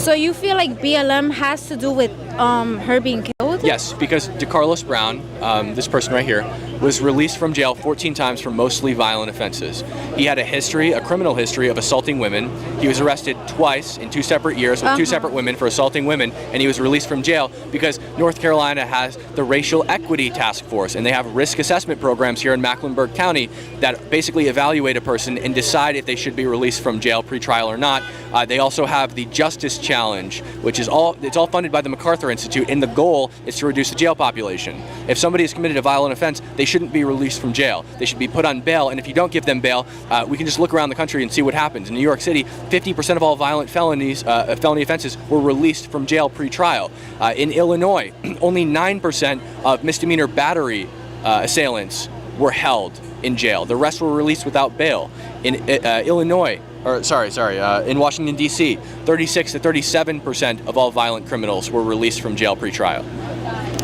So you feel like BLM has to do with her being killed? Yes, because DeCarlos Brown, this person right here, was released from jail 14 times for mostly violent offenses. He had a criminal history of assaulting women. He was arrested twice in 2 separate years with 2 separate women for assaulting women, and he was released from jail because North Carolina has the Racial Equity Task Force, and they have risk assessment programs here in Mecklenburg County that basically evaluate a person and decide if they should be released from jail pre-trial or not. They also have the Justice Challenge, which is all funded by the MacArthur Institute, and the goal is to reduce the jail population. If somebody has committed a violent offense, they shouldn't be released from jail. They should be put on bail, and if you don't give them bail, we can just look around the country and see what happens. In New York City, 50% of all violent felony offenses were released from jail pre-trial. In Illinois, only 9% of misdemeanor battery assailants were held in jail. The rest were released without bail. In in Washington, D.C., 36 to 37% of all violent criminals were released from jail pre-trial.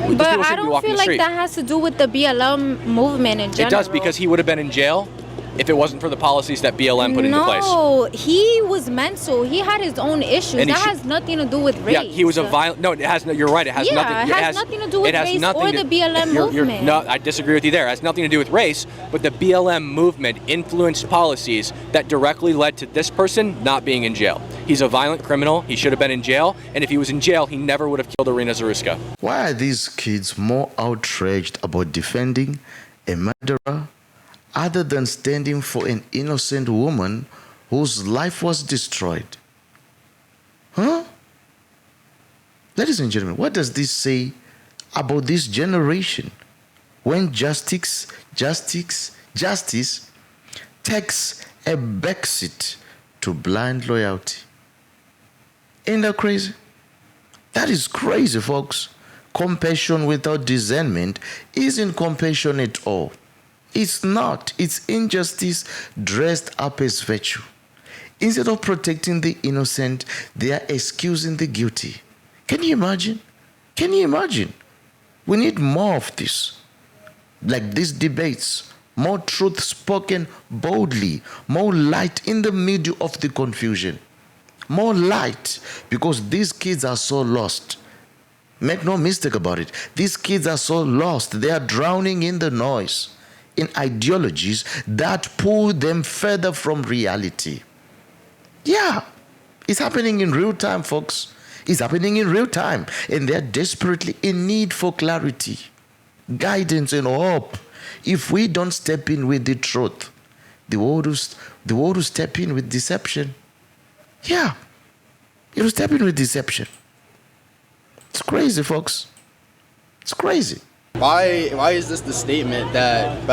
But I don't feel like that has to do with the BLM movement in general. It does, because he would have been in jail if it wasn't for the policies that BLM put into place. No, he was mental. He had his own issues. That has nothing to do with race. Yeah, he was a violent. No, it has. You're right. It has nothing. It has nothing to do with race or the BLM movement. No, I disagree with you there. It has nothing to do with race, but the BLM movement influenced policies that directly led to this person not being in jail. He's a violent criminal. He should have been in jail, and if he was in jail, he never would have killed Irina Zaruska. Why are these kids more outraged about defending a murderer other than standing for an innocent woman whose life was destroyed? Huh? Ladies and gentlemen, what does this say about this generation when justice takes a backseat to blind loyalty? Ain't that crazy? That is crazy, folks. Compassion without discernment isn't compassion at all. It's not. It's injustice dressed up as virtue. Instead of protecting the innocent, they are excusing the guilty. Can you imagine? Can you imagine? We need more of this. Like these debates, more truth spoken boldly, more light in the middle of the confusion. More light, because these kids are so lost. Make no mistake about it. These kids are so lost. They are drowning in the noise, in ideologies that pull them further from reality. Yeah, it's happening in real time, folks. It's happening in real time, and they're desperately in need for clarity, guidance, and hope. If we don't step in with the truth, the world will step in with deception. Yeah, it will step in with deception. It's crazy, folks. It's crazy. Why is this the statement that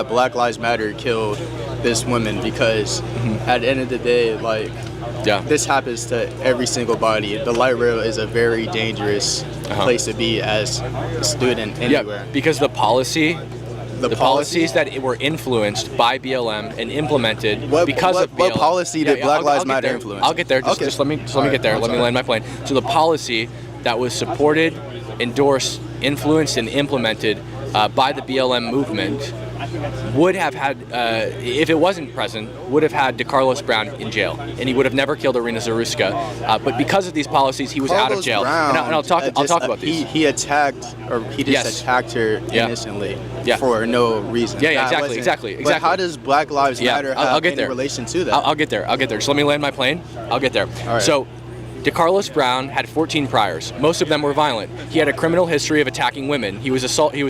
Black Lives Matter killed this woman? Because at the end of the day, this happens to every single body. The light rail is a very dangerous place to be as a student anywhere. Yeah, because the policies that were influenced by BLM and implemented because of BLM. What policy did Black Lives Matter influence? I'll get there. Just let me get there. Let me land my plane. So the policy that was supported, endorsed, influenced, and implemented by the BLM movement would have had, if it wasn't present, would have had DeCarlos Brown in jail, and he would have never killed Irina Zaruska. But because of these policies, he was out of jail. And I'll talk about these. He attacked her innocently for no reason. Yeah, exactly. But how does Black Lives Matter have any relation to that? I'll get there. So let me land my plane. I'll get there. All right. So DeCarlos Brown had 14 priors. Most of them were violent. He had a criminal history of attacking women. He was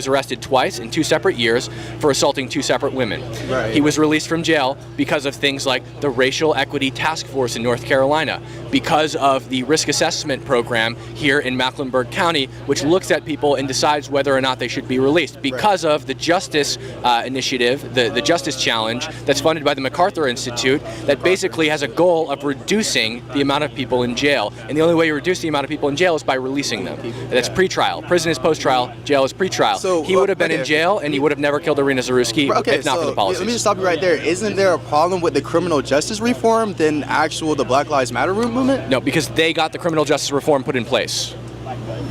arrested twice in 2 separate years for assaulting 2 separate women. Right. He was released from jail because of things like the Racial Equity Task Force in North Carolina, because of the risk assessment program here in Mecklenburg County, which looks at people and decides whether or not they should be released, because of the Justice Initiative, the Justice Challenge, that's funded by the MacArthur Institute, that basically has a goal of reducing the amount of people in jail. And the only way you reduce the amount of people in jail is by releasing them. That's pre-trial. Prison is post-trial. Jail is pre-trial. So he would have been in jail, and he would have never killed Irina Zaruski if not for the policies. Let me just stop you right there. Isn't there a problem with the criminal justice reform than the Black Lives Matter movement? No, because they got the criminal justice reform put in place.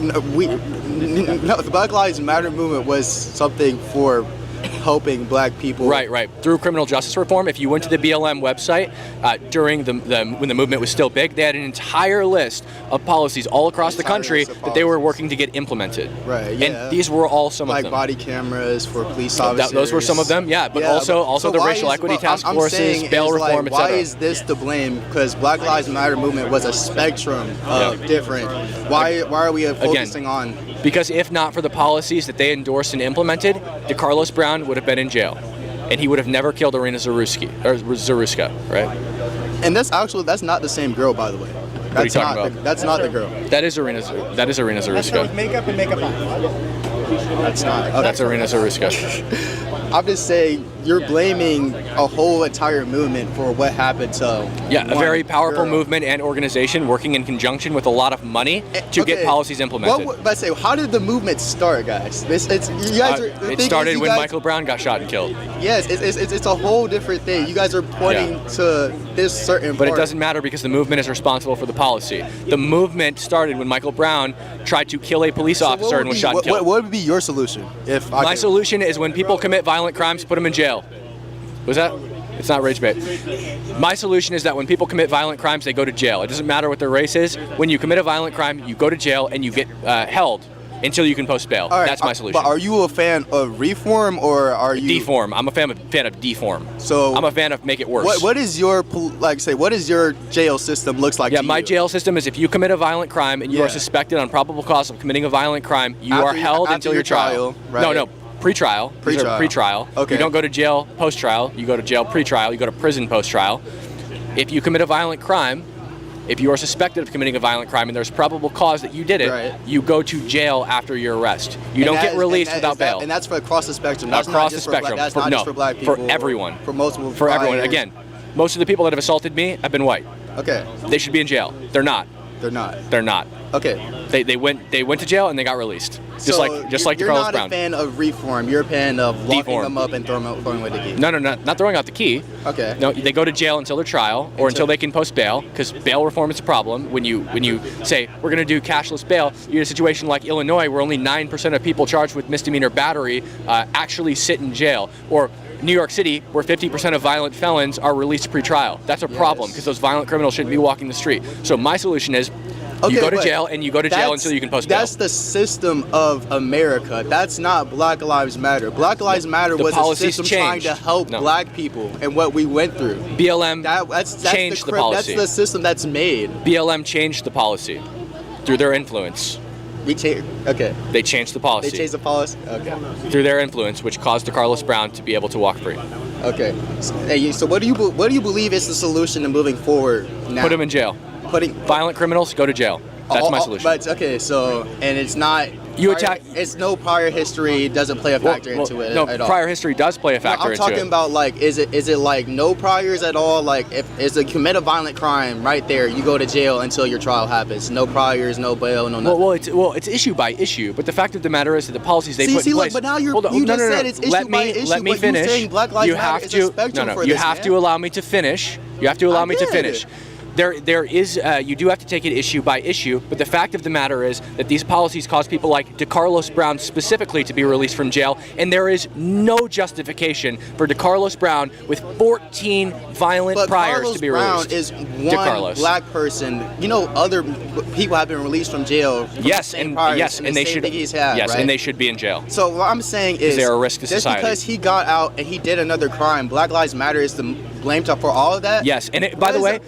No, the Black Lives Matter movement was something for helping black people. Right. Through criminal justice reform, if you went to the BLM website during when the movement was still big, they had an entire list of policies all across the country that they were working to get implemented. Right. Yeah. And these were all some of them. Like body cameras for police officers. Those were some of them. Yeah. But also the racial equity task forces, bail reform, etc. Why is this to blame? Because Black Lives Matter movement was a spectrum of different. Why are we focusing on? Because if not for the policies that they endorsed and implemented, DeCarlos Brown would have been in jail, and he would have never killed Irina Zaruska, right? And that's not the same girl, by the way. What are you talking about? That's not the girl. That is Irina Zaruska. That's her with makeup and makeup on. That's not. Okay. That's Irina Zaruska. I'm just saying you're blaming a whole entire movement for what happened to a very powerful movement and organization working in conjunction with a lot of money to get policies implemented. But say, how did the movement start, guys? It started when Michael Brown got shot and killed. Yes, it's a whole different thing. You guys are pointing to this certain But part. it doesn't matter because the movement is responsible for the policy. The movement started when Michael Brown tried to kill a police officer and was shot and killed. What would be your solution? My solution is when people commit violent crimes, put them in jail. Was that? It's not rage bait. My solution is that when people commit violent crimes, they go to jail. It doesn't matter what their race is. When you commit a violent crime, you go to jail and you get held until you can post bail. Right, that's my solution. But are you a fan of reform or are you deform? I'm a fan of deform. So I'm a fan of make it worse. What is your what is your jail system looks like? Yeah, my jail system is if you commit a violent crime and you are suspected on probable cause of committing a violent crime, you are held until your trial. Right? No. Pre-trial. Pre-trial. Okay. You don't go to jail post-trial. You go to jail pre-trial. You go to prison post-trial. If you commit a violent crime, if you are suspected of committing a violent crime and there's probable cause that you did it, you go to jail after your arrest. You don't get released without bail. And that's for across the spectrum. That's across not just the spectrum. That's not just for black people. For everyone. For multiple. For everyone. Again, most of the people that have assaulted me have been white. Okay. They should be in jail. They're not. They're not. They're not. Okay. They went to jail and they got released. Just like DeCarlos Brown. You're not a fan of reform. You're a fan of locking them up and throwing away the key. No, not throwing out the key. Okay. No, they go to jail until their trial or until they can post bail, because bail reform is a problem. When you say we're going to do cashless bail, you're in a situation like Illinois where only 9% of people charged with misdemeanor battery actually sit in jail, or New York City, where 50% of violent felons are released pre-trial. That's a problem because those violent criminals shouldn't be walking the street. So my solution is you go to jail and you go to jail until you can post bail. That's the system of America. That's not Black Lives Matter. Black Lives Matter was a system trying to help black people and what we went through. BLM changed the policy. That's the system that's made. BLM changed the policy through their influence. Okay. They changed the policy. They changed the policy? Okay. Through their influence, which caused DeCarlos Brown to be able to walk free. Okay. So what do you believe is the solution to moving forward now? Put them in jail. Violent criminals, go to jail. That's my solution. But okay, so and it's not. It's no prior history doesn't play a factor into it at all. Prior history does play a factor into it. I'm talking about like is it like no priors at all? Like if you commit a violent crime right there, you go to jail until your trial happens. No priors, no bail, no nothing. Well, it's issue by issue. But the fact of the matter is that the policies they put in place. But now you just said it's issue by issue. Let me finish. You're saying Black Lives Matter is a spectrum for this. You have to allow me to finish. You have to allow me to finish. There is, you do have to take it issue by issue, but the fact of the matter is that these policies cause people like DeCarlos Brown specifically to be released from jail, and there is no justification for DeCarlos Brown with 14 violent priors to be released. But Carlos Brown is one black person. You know, other people have been released from jail. Yes, and they should. And they should be in jail. So what I'm saying is, they're a risk to society. Just because he got out and he did another crime, Black Lives Matter is the blame for all of that. Yes, and by the way,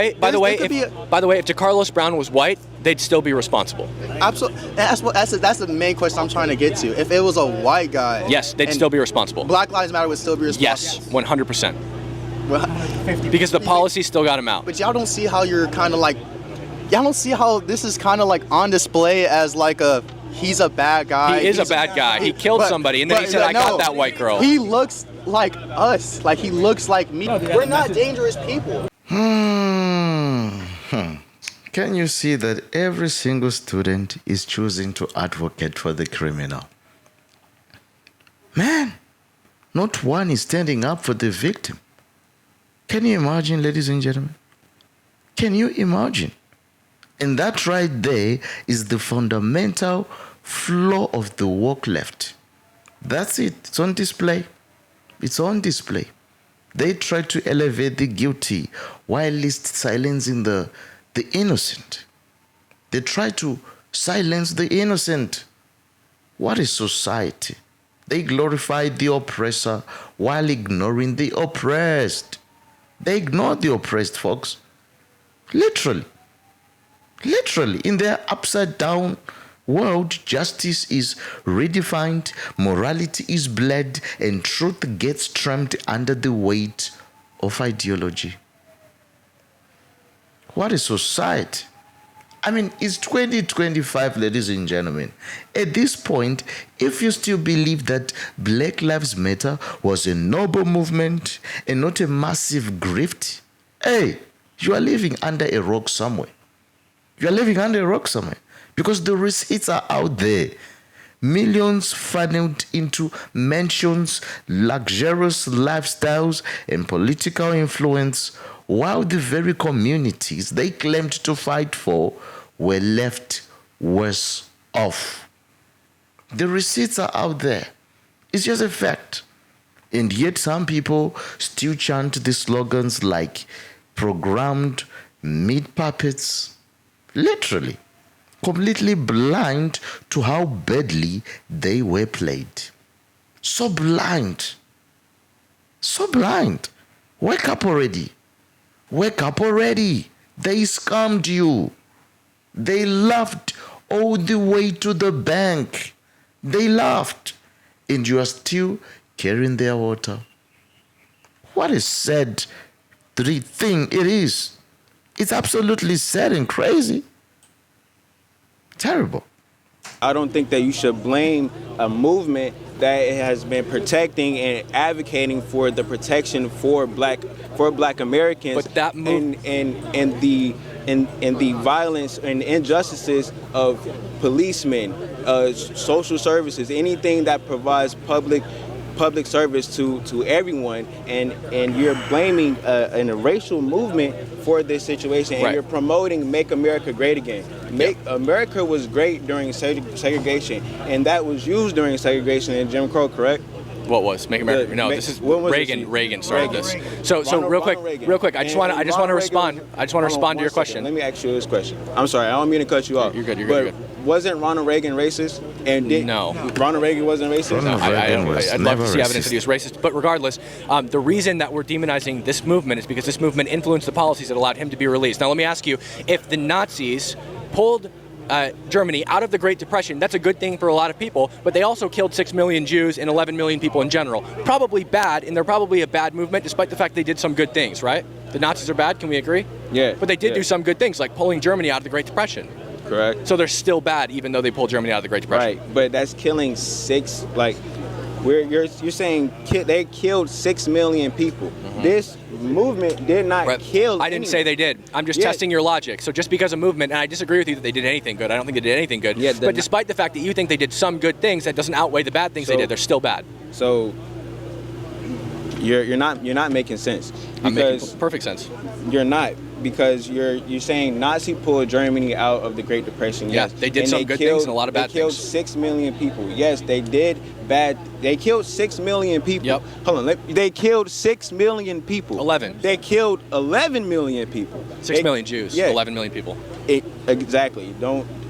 if DeCarlos Brown was white, they'd still be responsible. Absolutely. That's the main question I'm trying to get to. If it was a white guy, yes, they'd still be responsible. Black Lives Matter would still be responsible. Yes, 100%. Because the policy still got him out. But y'all don't see how you're kind of like, y'all don't see how this is kind of like on display as like he's a bad guy. He is a bad guy. He killed somebody, and then he said, I got that white girl. He looks like us. Like he looks like me. We're not dangerous people. Can you see that every single student is choosing to advocate for the criminal? Man, not one is standing up for the victim. Can you imagine, ladies and gentlemen? Can you imagine? And that right there is the fundamental flaw of the woke left. That's it. It's on display. It's on display. They try to elevate the guilty while least silencing the innocent. They try to silence the innocent. What is society? They glorify the oppressor while ignoring the oppressed. They ignore the oppressed, folks. Literally. Literally. In their upside down world, justice is redefined, morality is bled, and truth gets trampled under the weight of ideology. What is society? I mean, it's 2025, ladies and gentlemen. At this point, if you still believe that Black Lives Matter was a noble movement and not a massive grift, hey, you are living under a rock somewhere. You are living under a rock somewhere. Because the receipts are out there. Millions funneled into mansions, luxurious lifestyles, and political influence, while the very communities they claimed to fight for were left worse off. The receipts are out there. It's just a fact. And yet some people still chant the slogans like programmed meat puppets. Literally. Completely blind to how badly they were played. So blind. So blind. Wake up already. Wake up already. They scammed you. They laughed all the way to the bank. They laughed. And you are still carrying their water. What a sad thing it is. It's absolutely sad and crazy. Terrible. I don't think that you should blame a movement that has been protecting and advocating for the protection for black Americans. But that and the violence and injustices of policemen, social services, anything that provides public service to everyone, and you're blaming a racial movement for this situation, and right. You're promoting Make America Great Again. America was great during segregation, and that was used during segregation and Jim Crow, correct? What was Make America? No, this is Reagan. Reagan started this. So real quick. I just want to respond. I just want to respond to your question. Let me ask you this question. I'm sorry, I don't mean to cut you off. You're good. Wasn't Ronald Reagan racist? No. Ronald Reagan wasn't racist? No, I'd love to see evidence that he was racist. But regardless, the reason that we're demonizing this movement is because this movement influenced the policies that allowed him to be released. Now, let me ask you, if the Nazis pulled Germany out of the Great Depression, that's a good thing for a lot of people, but they also killed 6 million Jews and 11 million people in general. Probably bad, and they're probably a bad movement, despite the fact they did some good things, right? The Nazis are bad, can we agree? Yeah. But they did do some good things, like pulling Germany out of the Great Depression. Correct. So they're still bad, even though they pulled Germany out of the Great Depression. Right, but that's killing you're saying they killed 6 million people. Mm-hmm. This movement did not kill I didn't say they did. I'm just testing your logic. So just because a movement, and I disagree with you that they did anything good. I don't think they did anything good. Yeah, but despite the fact that you think they did some good things, that doesn't outweigh the bad things they did. They're still bad. So you're not making sense. I'm making perfect sense. You're not, because you're saying Nazi pulled Germany out of the Great Depression. Yes, they did some good things and a lot of bad things. They killed 6 million people. Yes, they did bad. They killed 6 million people. Yep. Hold on. They killed 6 million people. 11. They killed 11 million people. 6 million Jews. Yeah. 11 million people. Exactly.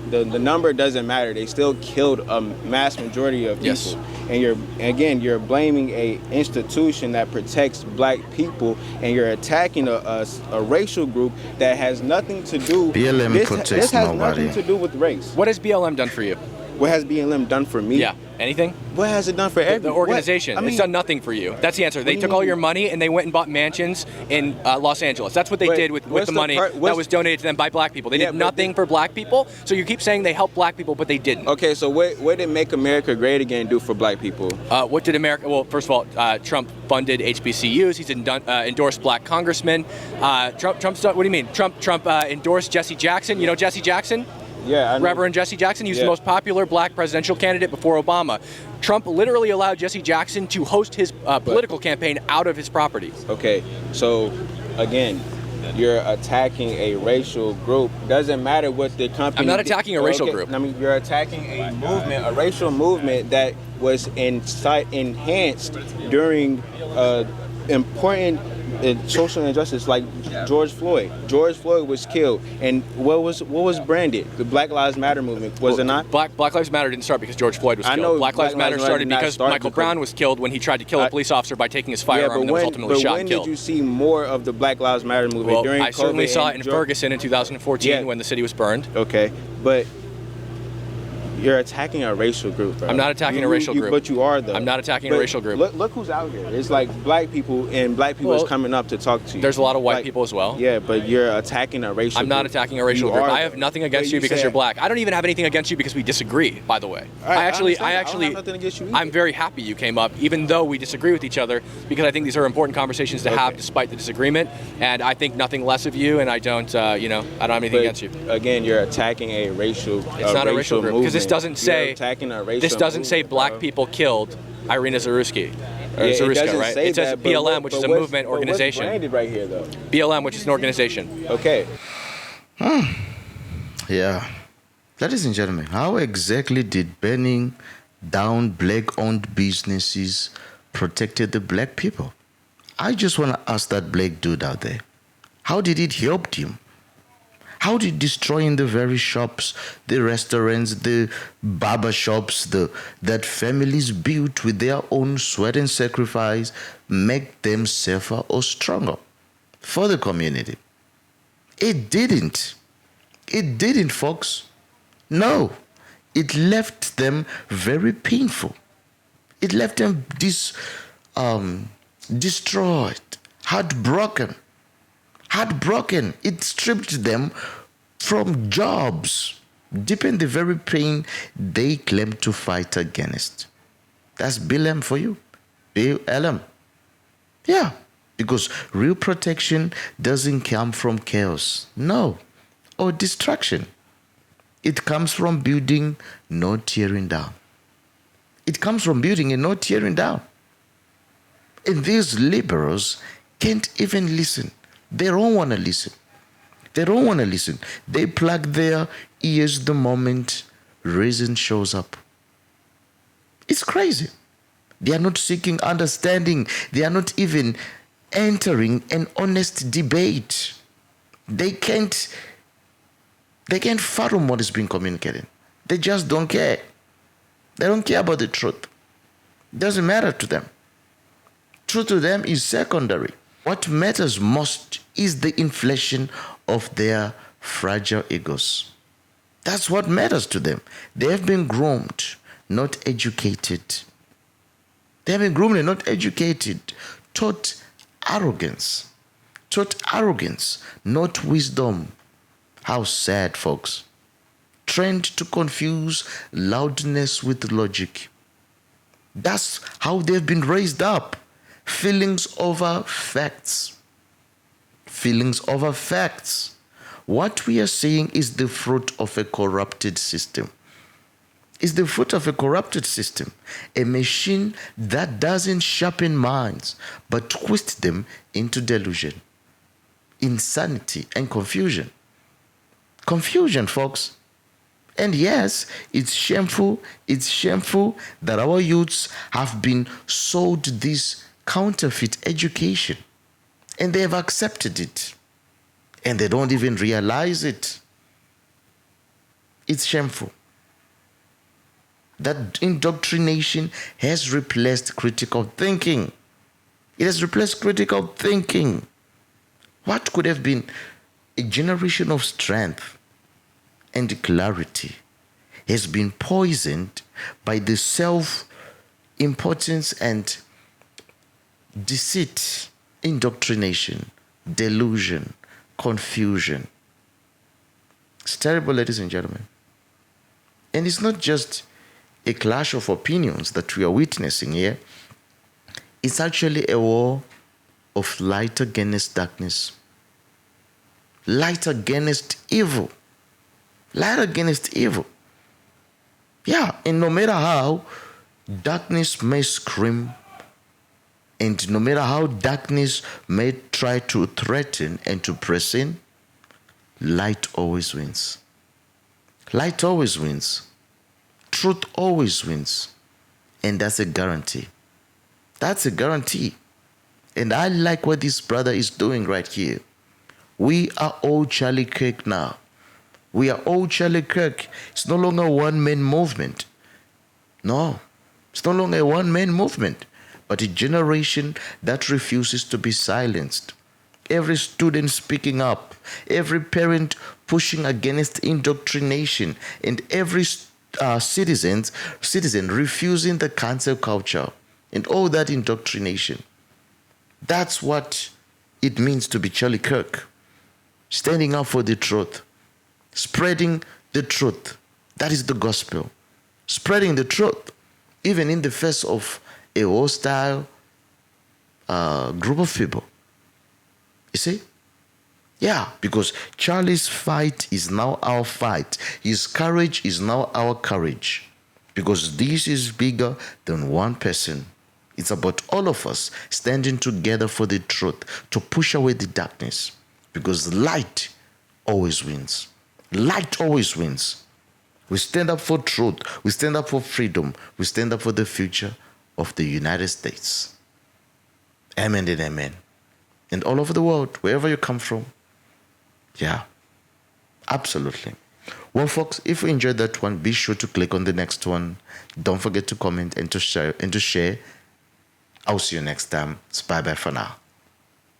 The number doesn't matter. They still killed a mass majority of people. Yes. And you're blaming a institution that protects black people, and you're attacking a racial group that has nothing to do. BLM protects this has nobody. nothing to do with race. What has BLM done for you? What has BLM done for me? Yeah. Anything? What has it done for everyone? The organization. It's done nothing for you. That's the answer. They took all your money and they went and bought mansions in Los Angeles. That's what they did with the money that was donated to them by black people. They did nothing for black people. So you keep saying they helped black people, but they didn't. Okay, so what did Make America Great Again do for black people? What did America? Well, first of all, Trump funded HBCUs. He's endorsed black congressmen. Trump. What do you mean? Trump endorsed Jesse Jackson. You know Jesse Jackson? Yeah, I know. Reverend Jesse Jackson. He was the most popular black presidential candidate before Obama. Trump literally allowed Jesse Jackson to host his political campaign out of his property. Okay, so again, you're attacking a racial group. Doesn't matter what the company. I'm not attacking a racial group. I mean, you're attacking a movement, a racial movement that was enhanced during important social injustice, like George Floyd. George Floyd was killed, and what was branded? The Black Lives Matter movement, was it not? Black Lives Matter didn't start because George Floyd was killed. I know Black Lives Matter started because Michael Brown was killed when he tried to kill a police officer by taking his firearm and then was ultimately shot and killed. When did you see more of the Black Lives Matter movement? During I certainly COVID saw it in Ferguson in 2014 when the city was burned. Okay, but you're attacking a racial group, bro. I'm not attacking a racial group. But you are, though. I'm not attacking a racial group. Look who's out here. It's like black people, and black people is coming up to talk to you. There's a lot of white people as well. Yeah, but you're attacking a racial group. I'm not attacking a racial group. I have nothing against you because you're black. I don't even have anything against you because we disagree, by the way. Right, I actually, don't have nothing against you either. I'm very happy you came up, even though we disagree with each other, because I think these are important conversations to have despite the disagreement. And I think nothing less of you, and I don't, I don't have anything against you. Again, you're attacking a racial. It's not a racial group because this doesn't say. This doesn't say black people killed Irina Zaruska. Zaruska, right? It says BLM, which is a movement organization. What's branded right here, though? BLM, which is an organization. Okay. Yeah. Ladies and gentlemen, how exactly did burning down black-owned businesses protected the black people? I just want to ask that black dude out there. How did it help him? How did destroying the very shops, the restaurants, the barber shops, that families built with their own sweat and sacrifice make them safer or stronger for the community? It didn't. It didn't, folks. No. It left them very painful. It left them destroyed, heartbroken. It stripped them from jobs, deep in the very pain they claim to fight against. That's BLM for you. BLM. Yeah, because real protection doesn't come from chaos, no, or distraction. It comes from building, not tearing down. It comes from building and not tearing down. And these liberals can't even listen. They don't want to listen. They plug their ears the moment reason shows up. It's crazy. They are not seeking understanding. They are not even entering an honest debate. They can't fathom what is being communicated. They just don't care. They don't care about the truth. It doesn't matter to them. Truth to them is secondary. What matters most is the inflation of their fragile egos. That's what matters to them. They have been groomed, not educated. They have been groomed and not educated, taught arrogance, not wisdom. How sad, folks. Trained to confuse loudness with logic. That's how they've been raised up. Feelings over facts. What we are seeing is the fruit of a corrupted system. A machine that doesn't sharpen minds, but twists them into delusion, insanity, and confusion. Confusion, folks. And yes, it's shameful that our youths have been sold this counterfeit education, and they have accepted it, and they don't even realize it. It's shameful. That indoctrination has replaced critical thinking. It has replaced critical thinking. What could have been a generation of strength and clarity has been poisoned by the self-importance and deceit, indoctrination, delusion, confusion. It's terrible, ladies and gentlemen. And it's not just a clash of opinions that we are witnessing here. It's actually a war of light against darkness. Light against evil. Light against evil. Yeah, and no matter how darkness may scream, And no matter how darkness may try to threaten and to press in, light always wins. Light always wins. Truth always wins. And that's a guarantee. That's a guarantee. And I like what this brother is doing right here. We are all Charlie Kirk now. We are all Charlie Kirk. It's no longer a one-man movement. No, it's no longer a one-man movement, but a generation that refuses to be silenced. Every student speaking up, every parent pushing against indoctrination, and every citizen refusing the cancel culture and all that indoctrination. That's what it means to be Charlie Kirk. Standing up for the truth. Spreading the truth. That is the gospel. Spreading the truth. Even in the face of a hostile group of people. You see? Yeah, because Charlie's fight is now our fight. His courage is now our courage. Because this is bigger than one person. It's about all of us standing together for the truth, to push away the darkness. Because light always wins. Light always wins. We stand up for truth. We stand up for freedom. We stand up for the future of the United States. Amen and amen. And all over the world, wherever you come from. Yeah, absolutely. Well, folks, if you enjoyed that one, be sure to click on the next one. Don't forget to comment and to share. I'll see you next time. It's bye-bye for now.